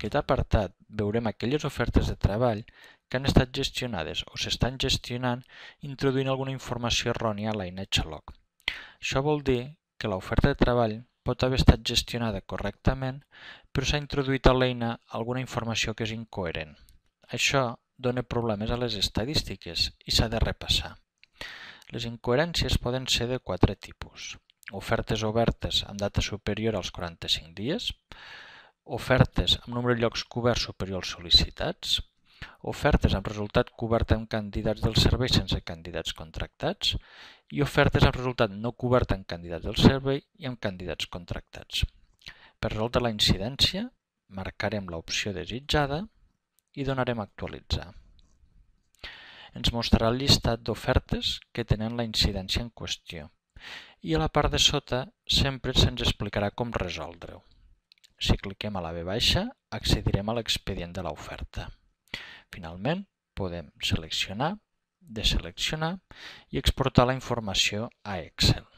aquest apartat veurem aquelles ofertes de treball que han estat gestionades o s'estan gestionant introduint alguna informació errònia a l'InHLog. Això vol dir que l'oferta de treball pot haver estat gestionada correctament, però s'ha introduït a l'eina alguna informació que és incoherent. Això dona problemes a les estadístiques i s'ha de repassar. Les incoherències poden ser de 4 tipus. Ofertes obertes amb data superior als 45 dies, ofertes amb número de llocs coberts superior als sol·licitats, ofertes amb resultat cobert amb candidats del servei sense candidats contractats i ofertes amb resultat no cobert amb candidats del servei i amb candidats contractats. Per resoldre la incidència, marcarem l'opció desitjada i donarem a actualitzar. Ens mostrarà el llistat d'ofertes que tenen la incidència en qüestió i a la part de sota sempre se'ns explicarà com resoldre-ho. Si cliquem a la V baixa, accedirem a l'expedient de l'oferta. Finalment, podem seleccionar, deseleccionar i exportar la informació a Excel.